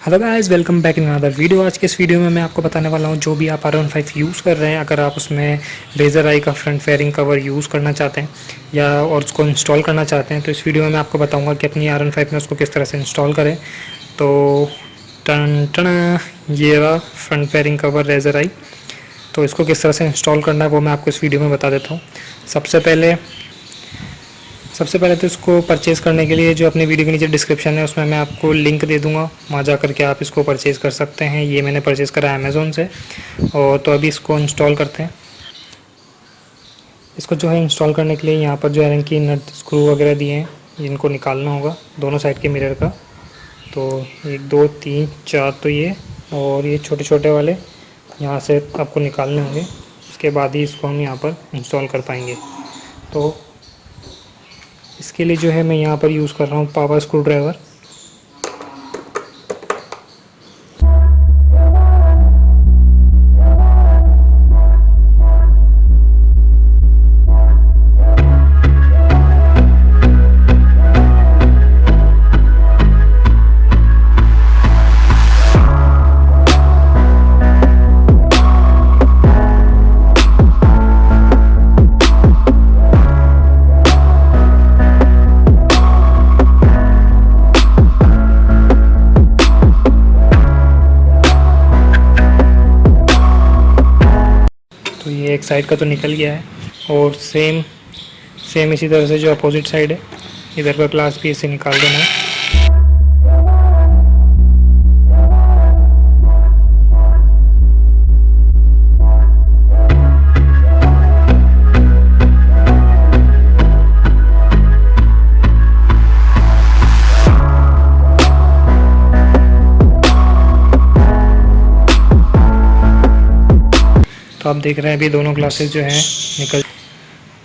Hello guys, welcome back in another video. आज के इस वीडियो में मैं आपको बताने वाला हूं, जो भी आप R15 यूज़ कर रहे हैं, अगर आप उसमें रेजर आई का फ्रंट फेयरिंग कवर यूज़ करना चाहते हैं या और उसको इंस्टॉल करना चाहते हैं, तो इस वीडियो में मैं आपको बताऊंगा कि अपनी R15 में उसको किस तरह से इंस्टॉल करें। तो टन टन ये रहा फ्रंट फेयरिंग कवर रेजर आई। तो इसको किस तरह से इंस्टॉल करना है वो मैं आपको इस वीडियो में बता देता हूँ। सबसे पहले तो इसको परचेज़ करने के लिए जो अपने वीडियो के नीचे डिस्क्रिप्शन है उसमें मैं आपको लिंक दे दूंगा, वहाँ जा कर के आप इसको परचेज़ कर सकते हैं। ये मैंने परचेज़ करा है अमेज़ोन से। और तो अभी इसको इंस्टॉल करते हैं। इसको जो है इंस्टॉल करने के लिए यहाँ पर जो है इनकी नट स्क्रू वगैरह दिए हैं, इनको निकालना होगा दोनों साइड के मिरर का। तो 1 2 3 4 तो ये, और ये छोटे छोटे वाले यहाँ से आपको निकालने होंगे। उसके बाद ही इसको हम यहाँ पर इंस्टॉल कर पाएंगे। तो इसके लिए जो है मैं यहाँ पर यूज़ कर रहा हूँ पावर स्क्रू ड्राइवर। तो ये एक साइड का तो निकल गया है, और सेम इसी तरह से जो अपोजिट साइड है, इधर का ग्लास भी इसे निकाल देना है। तो आप देख रहे हैं अभी दोनों ग्लासेस जो हैं निकल।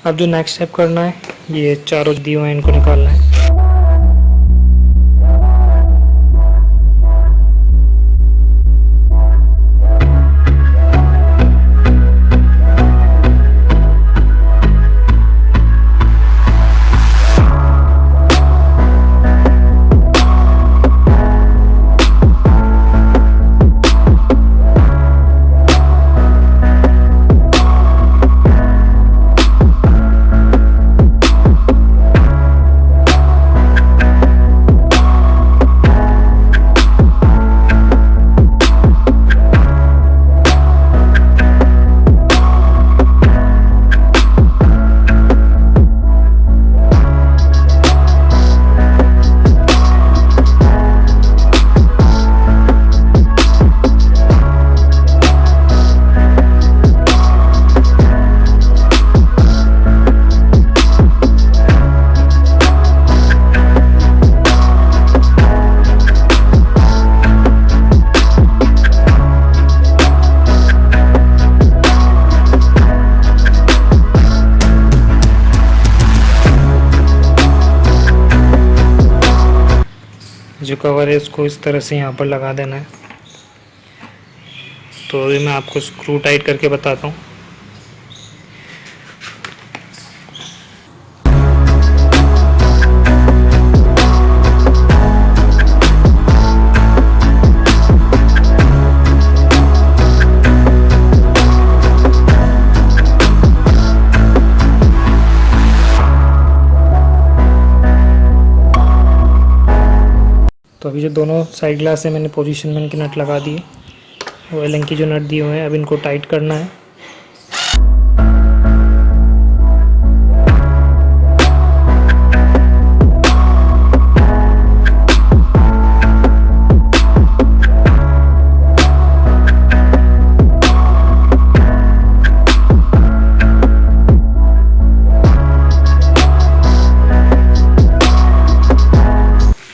अब जो नेक्स्ट स्टेप करना है, ये चारों दिए हुए हैं, इनको निकालना है। जो कवर है उसको इस तरह से यहाँ पर लगा देना है। तो अभी मैं आपको स्क्रू टाइट करके बताता हूँ। तो अभी जो दोनों साइड ग्लास है मैंने पोजीशन में इनके नट लगा दिए, वो एलन की जो नट दिए हुए हैं, अब इनको टाइट करना है।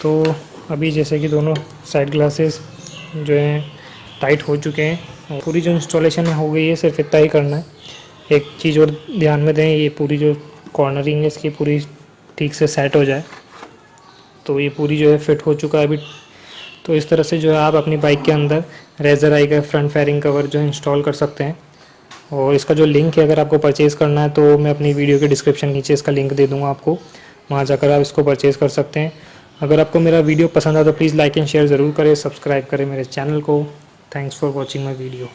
तो अभी जैसे कि दोनों साइड ग्लासेस जो हैं टाइट हो चुके हैं और पूरी जो इंस्टॉलेशन हो गई है, सिर्फ इतना ही करना है। एक चीज़ और ध्यान में दें, ये पूरी जो कॉर्नरिंग है इसकी पूरी ठीक से सेट हो जाए। तो ये पूरी जो है फिट हो चुका है अभी। तो इस तरह से जो है आप अपनी बाइक के अंदर रेजर आई का फ्रंट फेयरिंग कवर जो है इंस्टॉल कर सकते हैं। और इसका जो लिंक है, अगर आपको परचेज़ करना है तो मैं अपनी वीडियो के डिस्क्रिप्शन नीचे इसका लिंक दे दूँगा आपको, वहाँ जाकर आप इसको परचेज़ कर सकते हैं। अगर आपको मेरा वीडियो पसंद आया तो प्लीज़ लाइक एंड शेयर ज़रूर करें, सब्सक्राइब करें मेरे चैनल को। Thanks for watching my video.